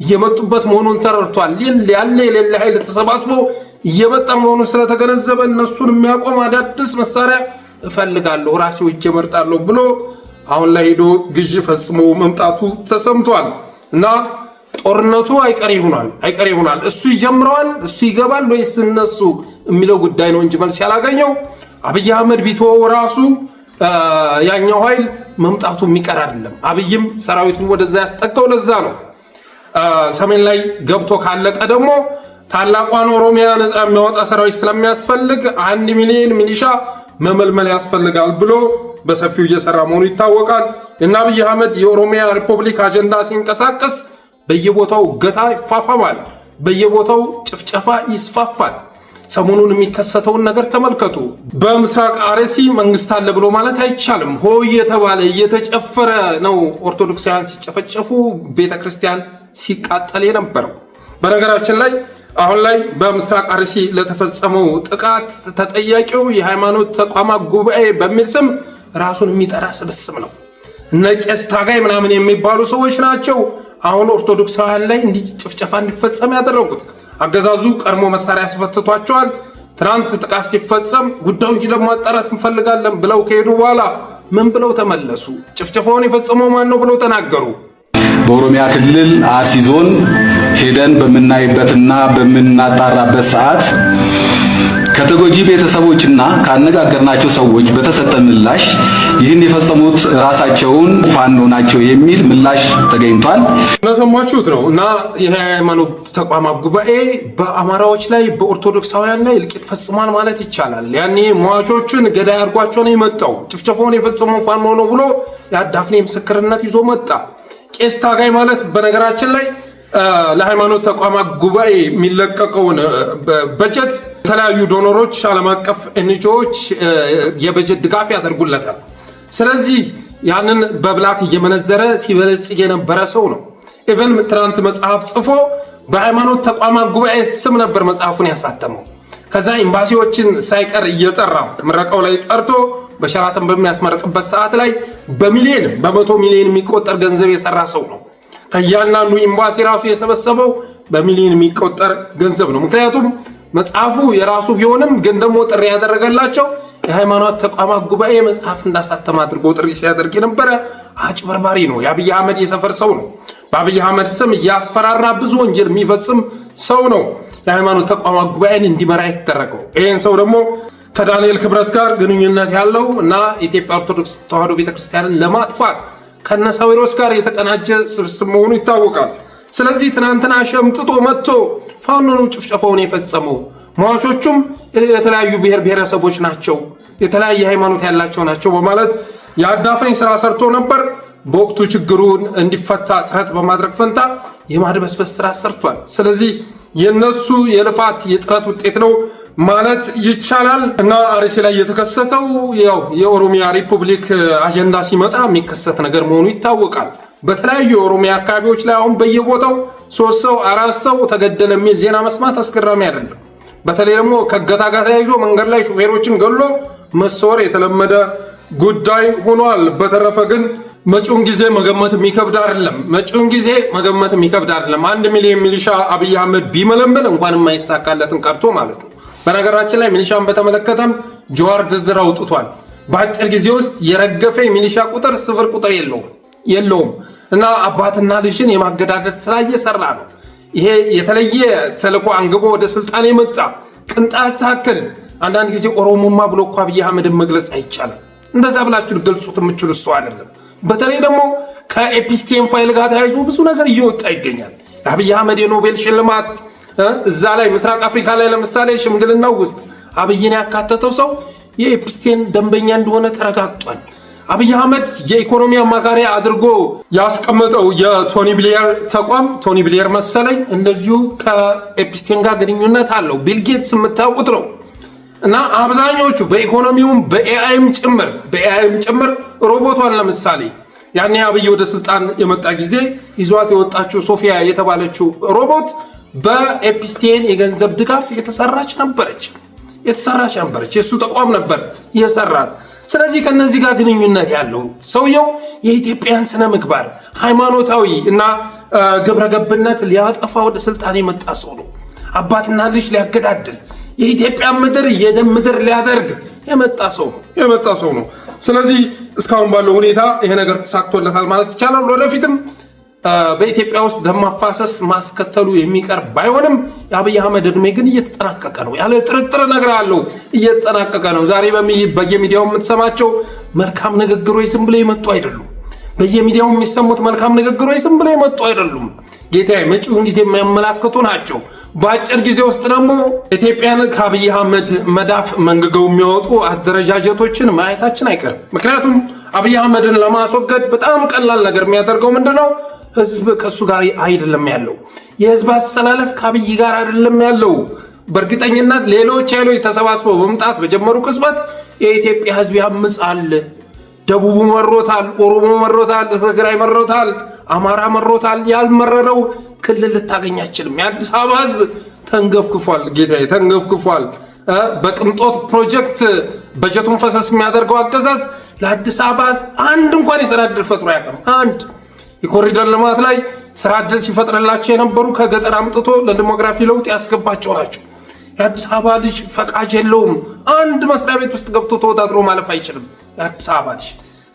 እየመጡበት መሆኑን ተረድቷል። ያለ የሌለ ኃይል ተሰባስቦ እየመጣ መሆኑን ስለተገነዘበ እነሱን የሚያቆም አዳዲስ መሳሪያ እፈልጋለሁ ራሴ እጄ እመርጣለሁ ብሎ አሁን ላይ ሄዶ ግዢ ፈጽሞ መምጣቱ ተሰምቷል። እና ጦርነቱ አይቀሬ ይሆናል። እሱ ይጀምረዋል፣ እሱ ይገባል ወይስ እነሱ የሚለው ጉዳይ ነው እንጂ መልስ ያላገኘው አብይ አህመድ ቢተወው ራሱ ያኛው ኃይል መምጣቱ የሚቀር አይደለም። አብይም ሰራዊቱን ወደዛ ያስጠጋው ለዛ ነው። ሰሜን ላይ ገብቶ ካለቀ ደግሞ ታላቋን ኦሮሚያ ነፃ የሚያወጣ ሰራዊት ስለሚያስፈልግ 1 ሚሊዮን ሚሊሻ መመልመል ያስፈልጋል ብሎ በሰፊው እየሰራ መሆኑ ይታወቃል። እና አብይ አህመድ የኦሮሚያ ሪፐብሊክ አጀንዳ ሲንቀሳቀስ በየቦታው እገታ ይፋፋማል፣ በየቦታው ጭፍጨፋ ይስፋፋል። ሰሞኑን የሚከሰተውን ነገር ተመልከቱ። በምስራቅ አርሲ መንግስት አለ ብሎ ማለት አይቻልም። ሆ እየተባለ እየተጨፈረ ነው ኦርቶዶክሳውያን ሲጨፈጨፉ፣ ቤተክርስቲያን ሲቃጠል የነበረው። በነገራችን ላይ አሁን ላይ በምስራቅ አርሲ ለተፈጸመው ጥቃት ተጠያቂው የሃይማኖት ተቋማት ጉባኤ በሚል ስም ራሱን የሚጠራ ስብስብ ነው። እነ ቄስ ታጋይ ምናምን የሚባሉ ሰዎች ናቸው አሁን ኦርቶዶክሳውያን ላይ እንዲህ ጭፍጨፋ እንዲፈጸም ያደረጉት። አገዛዙ ቀድሞ መሳሪያ ያስፈትቷቸዋል። ትናንት ጥቃት ሲፈጸም ጉዳዩን ለማጣራት እንፈልጋለን ብለው ከሄዱ በኋላ ምን ብለው ተመለሱ? ጭፍጨፋውን የፈጸመው ማን ነው ብለው ተናገሩ። በኦሮሚያ ክልል አርሲ ዞን ሄደን በምናይበትና በምናጣራበት ሰዓት ከተጎጂ ቤተሰቦችና ካነጋገርናቸው ሰዎች በተሰጠ ምላሽ ይህን የፈጸሙት ራሳቸውን ፋኖ ናቸው የሚል ምላሽ ተገኝቷል። እንደሰማችሁት ነው። እና የሃይማኖት ተቋማት ጉባኤ በአማራዎች ላይ በኦርቶዶክሳውያን ላይ እልቂት ፈጽሟል ማለት ይቻላል። ያኔ ሟቾቹን ገዳይ አድርጓቸው ነው የመጣው። ጭፍጨፋውን የፈጸመው ፋኖ ነው ብሎ የአዳፍኔ ምስክርነት ይዞ መጣ። ቄስ ታጋይ ማለት በነገራችን ላይ ለሃይማኖት ተቋማት ጉባኤ የሚለቀቀውን በጀት የተለያዩ ዶኖሮች፣ ዓለም አቀፍ ኤንጂኦዎች የበጀት ድጋፍ ያደርጉለታል። ስለዚህ ያንን በብላክ እየመነዘረ ሲበለጽግ የነበረ ሰው ነው። ኢቨን ትናንት መጽሐፍ ጽፎ በሃይማኖት ተቋማት ጉባኤ ስም ነበር መጽሐፉን ያሳተመው። ከዛ ኤምባሲዎችን ሳይቀር እየጠራ ምረቃው ላይ ጠርቶ በሸራተን በሚያስመረቅበት ሰዓት ላይ በሚሊዮን በ100 ሚሊዮን የሚቆጠር ገንዘብ የሰራ ሰው ነው። ከያንዳንዱ ኤምባሲ ራሱ የሰበሰበው በሚሊዮን የሚቆጠር ገንዘብ ነው። ምክንያቱም መጽሐፉ የራሱ ቢሆንም ግን ደግሞ ጥሪ ያደረገላቸው የሃይማኖት ተቋማት ጉባኤ መጽሐፍ እንዳሳተም አድርጎ ጥሪ ሲያደርግ የነበረ አጭበርባሪ ነው። የአብይ አህመድ የሰፈር ሰው ነው። በአብይ አህመድ ስም እያስፈራራ ብዙ ወንጀል የሚፈጽም ሰው ነው የሃይማኖት ተቋማት ጉባኤን እንዲመራ የተደረገው። ይህን ሰው ደግሞ ከዳንኤል ክብረት ጋር ግንኙነት ያለው እና የኢትዮጵያ ኦርቶዶክስ ተዋሕዶ ቤተክርስቲያንን ለማጥፋት ከነሳዊሮስ ጋር የተቀናጀ ስብስብ መሆኑ ይታወቃል። ስለዚህ ትናንትና ሸምጥጦ መጥቶ ፋኖ ነው ጭፍጨፋውን የፈጸመው። ሟቾቹም የተለያዩ ብሔር ብሔረሰቦች ናቸው፣ የተለያየ ሃይማኖት ያላቸው ናቸው በማለት የአዳፍኔ ስራ ሰርቶ ነበር። በወቅቱ ችግሩን እንዲፈታ ጥረት በማድረግ ፈንታ የማድበስበስ ስራ ሰርቷል። ስለዚህ የነሱ የልፋት የጥረት ውጤት ነው ማለት ይቻላል። እና አርሲ ላይ የተከሰተው ያው የኦሮሚያ ሪፑብሊክ አጀንዳ ሲመጣ የሚከሰት ነገር መሆኑ ይታወቃል። በተለያዩ የኦሮሚያ አካባቢዎች ላይ አሁን በየቦታው 3 ሰው 4 ሰው ተገደለ የሚል ዜና መስማት አስገራሚ አይደለም። በተለይ ደግሞ ከእገታ ጋር ተያይዞ መንገድ ላይ ሹፌሮችን ገሎ መሰወር የተለመደ ጉዳይ ሆኗል። በተረፈ ግን መጪውን ጊዜ መገመት የሚከብድ አይደለም። መጪውን ጊዜ መገመት የሚከብድ አይደለም። 1 ሚሊዮን ሚሊሻ አብይ አህመድ ቢመለምል እንኳን የማይሳካለትን ቀርቶ ማለት ነው። በነገራችን ላይ ሚሊሻን በተመለከተም ጀዋር ዝርዝር አውጥቷል። በአጭር ጊዜ ውስጥ የረገፈ ሚሊሻ ቁጥር 0 ቁጥር የለውም እና አባትና ልጅን የማገዳደር ስራ እየሰራ ነው። ይሄ የተለየ ተልዕኮ አንግቦ ወደ ስልጣን የመጣ ቅንጣት ታክል አንዳንድ ጊዜ ኦሮሞማ ብሎ እኮ አብይ አህመድን መግለጽ አይቻልም። እንደዛ ብላችሁ ልገልጹት የምችሉ ሰው አይደለም። በተለይ ደግሞ ከኤፒስቴም ፋይል ጋር ተያይዞ ብዙ ነገር እየወጣ ይገኛል። የአብይ አህመድ የኖቤል ሽልማት እዛ ላይ ምስራቅ አፍሪካ ላይ ለምሳሌ ሽምግልናው ውስጥ አብይን ያካተተው ሰው የኤፒስቴን ደንበኛ እንደሆነ ተረጋግጧል። አብይ አህመድ የኢኮኖሚ አማካሪ አድርጎ ያስቀመጠው የቶኒ ብሌየር ተቋም ቶኒ ብሌየር መሰለኝ እንደዚሁ ከኤፒስቴን ጋር ግንኙነት አለው። ቢል ጌትስ የምታውቁት ነው። እና አብዛኞቹ በኢኮኖሚውም በኤአይም ጭምር ሮቦቷን ለምሳሌ ያኔ አብይ ወደ ስልጣን የመጣ ጊዜ ይዟት የወጣችው ሶፊያ የተባለችው ሮቦት በኤፒስቴን የገንዘብ ድጋፍ የተሰራች ነበረች። የሱ ተቋም ነበር የሰራት። ስለዚህ ከነዚህ ጋር ግንኙነት ያለው ሰውየው የኢትዮጵያን ስነ ምግባር ሃይማኖታዊ እና ግብረገብነት ሊያጠፋ ወደ ስልጣን የመጣ ሰው ነው። አባትና ልጅ ሊያገዳድል የኢትዮጵያ ምድር የደም ምድር ሊያደርግ የመጣ ሰው ነው። ስለዚህ እስካሁን ባለው ሁኔታ ይሄ ነገር ተሳክቶለታል ማለት ይቻላል። ወደፊትም በኢትዮጵያ ውስጥ ደም ማፋሰስ ማስከተሉ የሚቀር ባይሆንም የአብይ አህመድ እድሜ ግን እየተጠናቀቀ ነው። ያለ ጥርጥር ነገር አለው እየተጠናቀቀ ነው። ዛሬ በየሚዲያው የምትሰማቸው መልካም ንግግሮች ዝም ብለው የመጡ አይደሉም። በየሚዲያው የሚሰሙት መልካም ንግግሮች ዝም ብለው የመጡ አይደሉም። ጌታዬ መጪውን ጊዜ የሚያመላክቱ ናቸው። በአጭር ጊዜ ውስጥ ደግሞ ኢትዮጵያን ከአብይ አህመድ መዳፍ መንግገው የሚያወጡ አደረጃጀቶችን ማየታችን አይቀርም። ምክንያቱም አብይ አህመድን ለማስወገድ በጣም ቀላል ነገር የሚያደርገው ምንድነው? ህዝብ ከሱ ጋር አይደለም ያለው። የህዝብ አሰላለፍ ከአብይ ጋር አይደለም ያለው። በእርግጠኝነት ሌሎች ኃይሎች ተሰባስበው በመምጣት በጀመሩ ቅጽበት የኢትዮጵያ ህዝብ ያምጻል። ደቡቡ መሮታል፣ ኦሮሞ መሮታል፣ ትግራይ መሮታል፣ አማራ መሮታል። ያልመረረው ክልል ልታገኝ አትችልም። የአዲስ አበባ ህዝብ ተንገፍግፏል። ጌታዬ ተንገፍግፏል። በቅንጦት ፕሮጀክት በጀቱን ፈሰስ የሚያደርገው አገዛዝ ለአዲስ አበባ ህዝብ አንድ እንኳን የስራ ዕድል ፈጥሮ አያውቅም። አንድ የኮሪደር ልማት ላይ ስራ ዕድል ሲፈጥርላቸው የነበሩ ከገጠር አምጥቶ ለዲሞግራፊ ለውጥ ያስገባቸው ናቸው። የአዲስ አበባ ልጅ ፈቃጅ የለውም። አንድ መስሪያ ቤት ውስጥ ገብቶ ተወዳድሮ ማለፍ አይችልም። የአዲስ አበባ ልጅ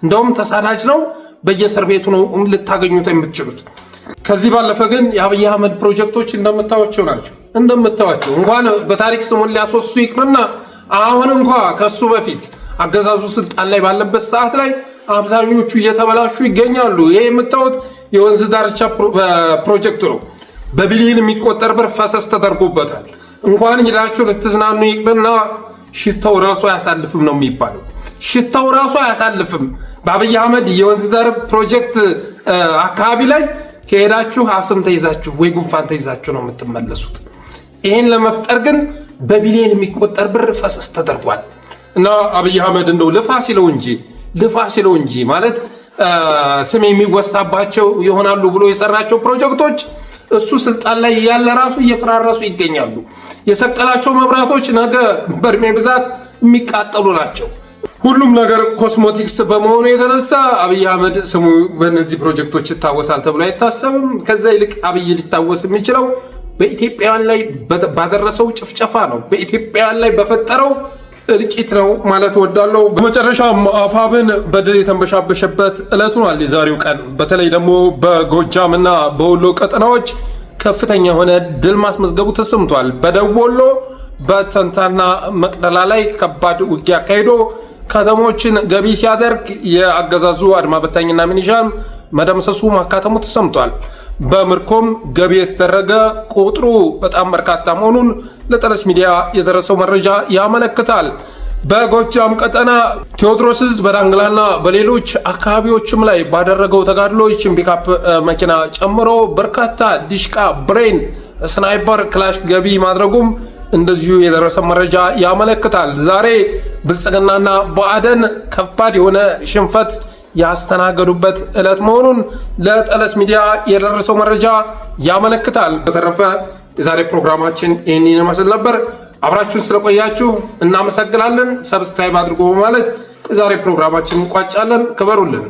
እንደውም ተሳዳጅ ነው። በየእስር ቤቱ ነው ልታገኙት የምትችሉት። ከዚህ ባለፈ ግን የአብይ አህመድ ፕሮጀክቶች እንደምታዩቸው ናቸው። እንኳን በታሪክ ስሙን ሊያስወሱ ይቅርና አሁን እንኳ ከሱ በፊት አገዛዙ ስልጣን ላይ ባለበት ሰዓት ላይ አብዛኞቹ እየተበላሹ ይገኛሉ። ይሄ የምታዩት የወንዝ ዳርቻ ፕሮጀክት ነው። በቢሊዮን የሚቆጠር ብር ፈሰስ ተደርጎበታል። እንኳን ሄዳችሁ ልትዝናኑ ይቅርና ሽታው ራሱ አያሳልፍም ነው የሚባለው። ሽታው ራሱ አያሳልፍም። በአብይ አህመድ የወንዝ ዳር ፕሮጀክት አካባቢ ላይ ከሄዳችሁ አስም ተይዛችሁ ወይ ጉንፋን ተይዛችሁ ነው የምትመለሱት። ይህን ለመፍጠር ግን በቢሊዮን የሚቆጠር ብር ፈሰስ ተደርጓል። እና አብይ አህመድ እንደው ልፋ ሲለው እንጂ ማለት ስም የሚወሳባቸው ይሆናሉ ብሎ የሰራቸው ፕሮጀክቶች እሱ ስልጣን ላይ ያለ ራሱ እየፈራረሱ ይገኛሉ። የሰቀላቸው መብራቶች ነገ በእድሜ ብዛት የሚቃጠሉ ናቸው። ሁሉም ነገር ኮስሞቲክስ በመሆኑ የተነሳ አብይ አህመድ ስሙ በእነዚህ ፕሮጀክቶች ይታወሳል ተብሎ አይታሰብም። ከዛ ይልቅ አብይ ሊታወስ የሚችለው በኢትዮጵያውያን ላይ ባደረሰው ጭፍጨፋ ነው። በኢትዮጵያውያን ላይ በፈጠረው እልቂት ነው ማለት ወዳለው። በመጨረሻም አፋብን በድል የተንበሻበሸበት ዕለት ሆኗል የዛሬው ቀን። በተለይ ደግሞ በጎጃም እና በወሎ ቀጠናዎች ከፍተኛ የሆነ ድል ማስመዝገቡ ተሰምቷል። በደቡብ ወሎ በተንታና መቅደላ ላይ ከባድ ውጊያ አካሂዶ ከተሞችን ገቢ ሲያደርግ የአገዛዙ አድማ በታኝና ሚኒሻን መደምሰሱ ማካተሙ ተሰምቷል። በምርኮም ገቢ የተደረገ ቁጥሩ በጣም በርካታ መሆኑን ለጠለስ ሚዲያ የደረሰው መረጃ ያመለክታል። በጎጃም ቀጠና ቴዎድሮስ በዳንግላና በሌሎች አካባቢዎችም ላይ ባደረገው ተጋድሎ ይችን ፒካፕ መኪና ጨምሮ በርካታ ዲሽቃ፣ ብሬን፣ ስናይፐር፣ ክላሽ ገቢ ማድረጉም እንደዚሁ የደረሰ መረጃ ያመለክታል። ዛሬ ብልጽግናና ብአዴን ከባድ የሆነ ሽንፈት ያስተናገዱበት ዕለት መሆኑን ለጠለስ ሚዲያ የደረሰው መረጃ ያመለክታል። በተረፈ የዛሬ ፕሮግራማችን ይህን ይመስል ነበር። አብራችሁን ስለቆያችሁ እናመሰግናለን። ሰብስክራይብ አድርጎ በማለት የዛሬ ፕሮግራማችን እንቋጫለን። ክበሩልን።